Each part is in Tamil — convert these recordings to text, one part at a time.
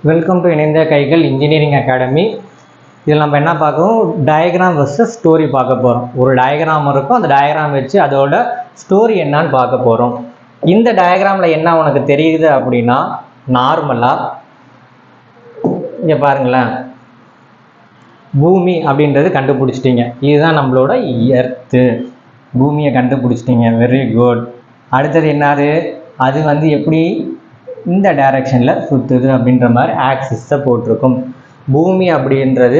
வெல்கம் டு இணைந்த கைகள் இன்ஜினியரிங் அகாடமி. இதில் நம்ம என்ன பார்க்கணும், டயக்ராம் வர்சஸ் ஸ்டோரி பார்க்க போகிறோம். ஒரு டயக்ராம் இருக்கும், அந்த டயக்ராம் வச்சு அதோட ஸ்டோரி என்னன்னு பார்க்க போகிறோம். இந்த டயக்ராமில் என்ன உனக்கு தெரியுது அப்படின்னா, நார்மலாக இங்கே பாருங்களேன், பூமி அப்படின்றது கண்டுபிடிச்சிட்டிங்க. இதுதான் நம்மளோட எர்த்து. பூமியை கண்டுபிடிச்சிட்டிங்க, வெரி குட். அடுத்தது என்னது, அது வந்து எப்படி இந்த டைரக்ஷனில் சுற்றுது அப்படின்ற மாதிரி ஆக்சிஸை போட்டிருக்கும். பூமி அப்படின்றது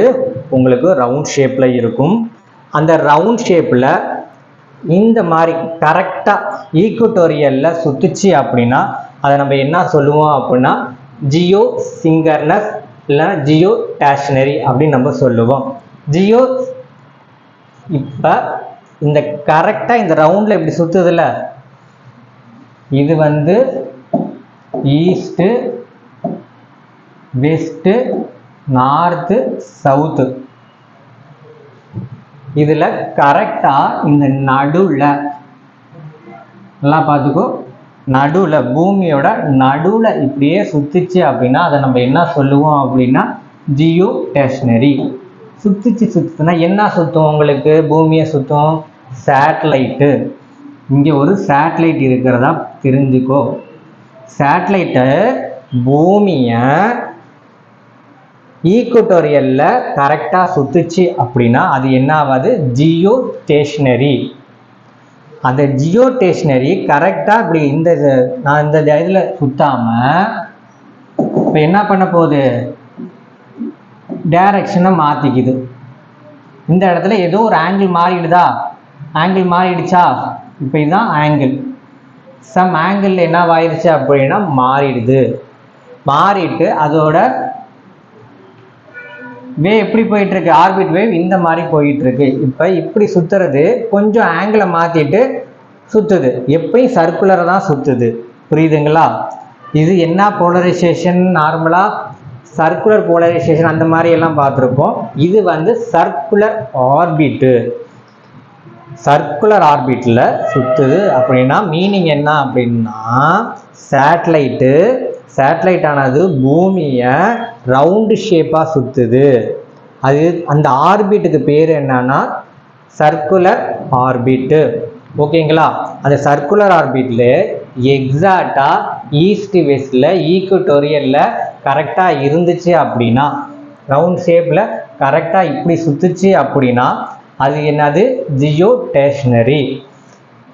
உங்களுக்கு ரவுண்ட் ஷேப்பில் இருக்கும். அந்த ரவுண்ட் ஷேப்பில் இந்த மாதிரி கரெக்டாக ஈக்குட்டோரியலில் சுற்றுச்சு அப்படின்னா அதை நம்ம என்ன சொல்லுவோம் அப்படின்னா ஜியோ சிங்கர்னஸ் இல்லைன்னா ஜியோ ஸ்டேஷனரி அப்படின்னு நம்ம சொல்லுவோம். ஜியோ இப்போ இந்த கரெக்டாக இந்த ரவுண்டில் இப்படி சுற்றுதில்ல, இது வந்து ஈஸ்ட்டு வெஸ்ட்டு நார்த்து சவுத்து. இதில் கரெக்டாக இந்த நடுவில் நல்லா பார்த்துக்கோ, நடுவில் பூமியோட நடுவில் இப்படியே சுற்றிச்சு அப்படின்னா அதை நம்ம என்ன சொல்லுவோம் அப்படின்னா ஜியோ ஸ்டேஷனரி. சுற்றுச்சுன்னா என்ன சுற்றும், உங்களுக்கு பூமியை சுற்றும் சேட்டலைட்டு. இங்கே ஒரு சேட்டலைட் இருக்கிறதா தெரிஞ்சுக்கோ. சேட்டலைட்டை பூமியை ஈக்குட்டோரியலில் கரெக்டாக சுற்றுச்சு அப்படின்னா அது என்ன ஆகாது, ஜியோ ஸ்டேஷனரி. அந்த ஜியோ ஸ்டேஷனரி கரெக்டாக இப்படி நான் இந்த இதில் சுற்றாமல் இப்போ என்ன பண்ண போகுது, டைரக்ஷனை மாற்றிக்குது. இந்த இடத்துல ஏதோ ஒரு ஆங்கிள் மாறிடுதா, ஆங்கிள் மாறிடுச்சா, இப்போ இதுதான் ஆங்கிள். சம் ஆங்கிள் என்ன ஆயிடுச்சு அப்படின்னா மாறிடுது. மாறிட்டு அதோட வேவ் எப்படி போயிட்டுருக்கு, ஆர்பிட் வேவ் இந்த மாதிரி போயிட்டுருக்கு. இப்போ இப்படி சுற்றுறது கொஞ்சம் ஆங்கிளை மாற்றிட்டு சுற்றுது, எப்பயும் சர்க்குலரை தான் சுற்றுது. புரியுதுங்களா? இது என்ன போலரைசேஷன், நார்மலாக சர்க்குலர் போலரைசேஷன் அந்த மாதிரி எல்லாம் பார்த்துருப்போம். இது வந்து சர்க்குலர் ஆர்பிட்டு. சர்க்குலர் ஆர்பிட்டில் சுற்றுது அப்படின்னா மீனிங் என்ன அப்படின்னா சேட்டலைட்டானது பூமியை ரவுண்டு ஷேப்பாக சுற்றுது. அது அந்த ஆர்பிட்டுக்கு பேர் என்னன்னா சர்க்குலர் ஆர்பிட்டு. ஓகேங்களா? அந்த சர்க்குலர் ஆர்பிட்டில் எக்ஸாக்டாக ஈஸ்ட் வெஸ்டில் ஈக்குட்டோரியலில் கரெக்டாக இருந்துச்சு அப்படின்னா, ரவுண்ட் ஷேப்பில் கரெக்டாக இப்படி சுற்றுச்சு அப்படின்னா அது என்னது, ஜியோ ஸ்டேஷனரி.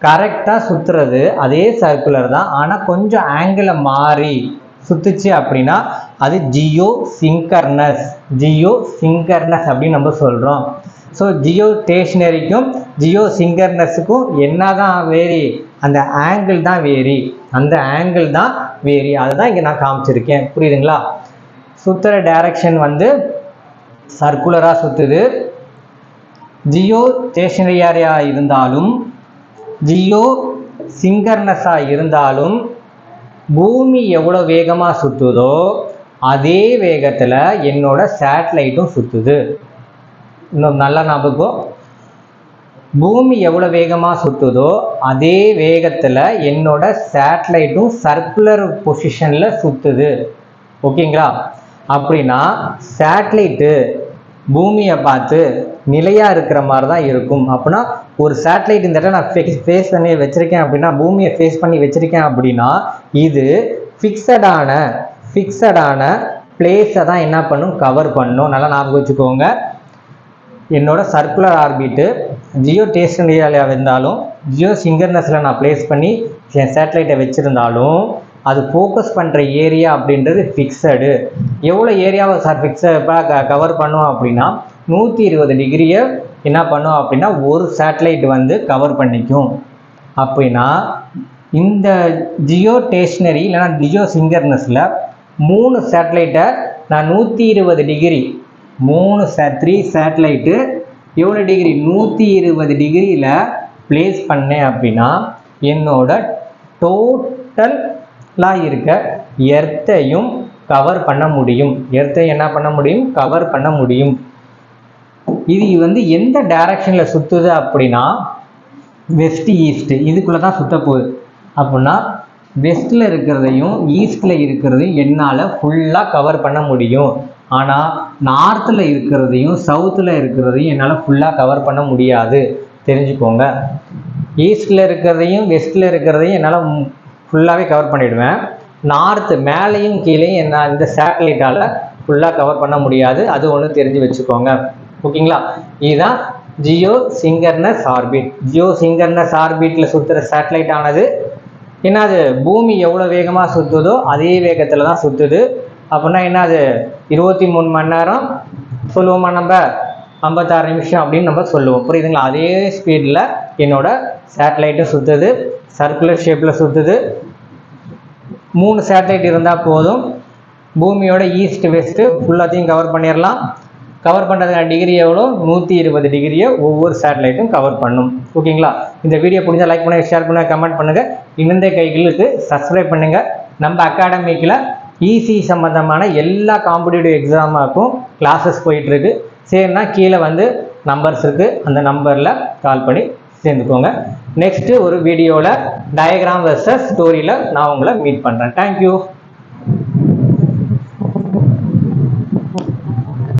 கரெக்டாக சுற்றுறது அதே சர்க்குலர் தான், ஆனால் கொஞ்சம் ஆங்கிளை மாறி சுற்றுச்சு அப்படின்னா அது ஜியோ சிங்கர்னஸ். ஜியோ சிங்கர்னஸ் அப்படின்னு நம்ம சொல்கிறோம். ஸோ ஜியோ ஸ்டேஷனரிக்கும் ஜியோ சிங்கர்னஸுக்கும் என்ன தான் வேரி, அந்த ஆங்கிள் தான் வேரி. அந்த ஆங்கிள் தான் வேரி, அதுதான் இங்கே நான் காமிச்சிருக்கேன். புரியுதுங்களா? சுற்றுற டைரக்ஷன் வந்து சர்க்குலராக சுற்றுது. ஜியோ ஸ்டேஷனரியாக இருந்தாலும் ஜியோ சிங்கர்னஸாக இருந்தாலும் பூமி எவ்வளோ வேகமாக சுற்றுதோ அதே வேகத்தில் என்னோட சேட்டலைட்டும் சுற்றுது. இன்னும் நல்லா ஞாபகம், பூமி எவ்வளோ வேகமாக சுற்றுதோ அதே வேகத்தில் என்னோட சேட்டலைட்டும் சர்க்குலர் பொசிஷனில் சுற்றுது. ஓகேங்களா? அப்படின்னா சேட்டலைட்டு பூமியை பார்த்து நிலையாக இருக்கிற மாதிரி தான் இருக்கும். அப்படின்னா ஒரு சேட்டலைட் இந்த இடத்துல நான் ஃபேஸ் பண்ணி வச்சுருக்கேன் அப்படின்னா, பூமியை ஃபேஸ் பண்ணி வச்சுருக்கேன் அப்படின்னா இது ஃபிக்ஸடான பிளேஸை தான் என்ன பண்ணும், கவர் பண்ணும். நல்லா ஞாபகம் வச்சுக்கோங்க. என்னோட சர்க்குலர் ஆர்பிட்டு ஜியோ ஸ்டேஷனரியாக இருந்தாலும் ஜியோ சிங்கர்னஸில் நான் பிளேஸ் பண்ணி என் சேட்டலைட்டை வச்சுருந்தாலும் அது ஃபோக்கஸ் பண்ணுற ஏரியா அப்படின்றது ஃபிக்ஸடு. எவ்வளோ ஏரியாவை ஃபிக்ஸடாக கவர் பண்ணுவோம் அப்படின்னா 120 டிகிரியை என்ன பண்ணும் அப்படின்னா ஒரு சேட்டலைட் வந்து கவர் பண்ணிக்கும். அப்படின்னா இந்த ஜியோ ஸ்டேஷனரி இல்லைனா ஜியோ சிங்கர்னஸில் 3 சேட்டலைட்டை நான் 120 டிகிரி 3 சேட்டலைட்டு எவ்வளோ டிகிரி, 120 டிகிரியில் பிளேஸ் பண்ணேன் அப்படின்னா என்னோட டோட்டலாக இருக்க எர்த்தையும் கவர் பண்ண முடியும். எர்த்தை என்ன பண்ண முடியும், கவர் பண்ண முடியும். இது வந்து எந்த டைரக்ஷனில் சுற்றுது அப்படின்னா வெஸ்ட் ஈஸ்ட் இதுக்குள்ளே தான் சுற்ற போகுது. அப்படின்னா வெஸ்ட்டில் இருக்கிறதையும் ஈஸ்டில் இருக்கிறதையும் என்னால் ஃபுல்லாக கவர் பண்ண முடியும். ஆனால் நார்த்தில் இருக்கிறதையும் சவுத்தில் இருக்கிறதையும் என்னால் ஃபுல்லாக கவர் பண்ண முடியாது, தெரிஞ்சுக்கோங்க. ஈஸ்டில் இருக்கிறதையும் வெஸ்ட்டில் இருக்கிறதையும் என்னால் ஃபுல்லாகவே கவர் பண்ணிவிடுவேன். நார்த்து மேலேயும் கீழேயும் என்ன இந்த சேட்டலைட்டால் ஃபுல்லாக கவர் பண்ண முடியாது, அது ஒன்று தெரிஞ்சு வச்சுக்கோங்க. ஓகேங்களா? இதுதான் geosynchronous orbit. Geosynchronous ஆர்பிட்டில் சுற்றுற சேட்டலைட் ஆனது என்னது, பூமி எவ்வளோ வேகமாக சுற்றுதோ அதே வேகத்தில் தான் சுற்றுது. அப்படின்னா என்னது, 23 மணி நேரம் சொல்லுவோமா நம்ம, 56 நிமிஷம் அப்படின்னு நம்ம சொல்லுவோம். புரியுதுங்களா? அதே ஸ்பீடில் என்னோட சேட்டலைட்டும் சுற்றுது, சர்க்குலர் ஷேப்பில் சுற்றுது. 3 சேட்டலைட் இருந்தால் போதும், பூமியோட ஈஸ்ட் வெஸ்ட்டு ஃபுல்லாத்தையும் கவர் பண்ணிடலாம். கவர் பண்ணுறதுக்கான டிகிரி எவ்வளோ, 120 டிகிரியை ஒவ்வொரு சேட்டலைட்டும் கவர் பண்ணும். ஓகேங்களா? இந்த வீடியோ பிடிச்சா லைக் பண்ணுங்கள், ஷேர் பண்ணுங்கள், கமெண்ட் பண்ணுங்கள். இணைந்த கைகளுக்கு சப்ஸ்கிரைப் பண்ணுங்கள். நம்ம அகாடமிக்கில் ஈசி சம்மந்தமான எல்லா காம்படிட்டிவ் எக்ஸாமுக்கும் கிளாஸஸ் போயிட்டுருக்கு. சரினா கீழே வந்து நம்பர்ஸ் இருக்குது, அந்த நம்பரில் கால் பண்ணி சேர்ந்துக்கோங்க. நெக்ஸ்ட்டு ஒரு வீடியோவில் டயக்ராம் வெர்சஸ் ஸ்டோரியில் நான் உங்களை மீட் பண்ணுறேன். தேங்க்யூ.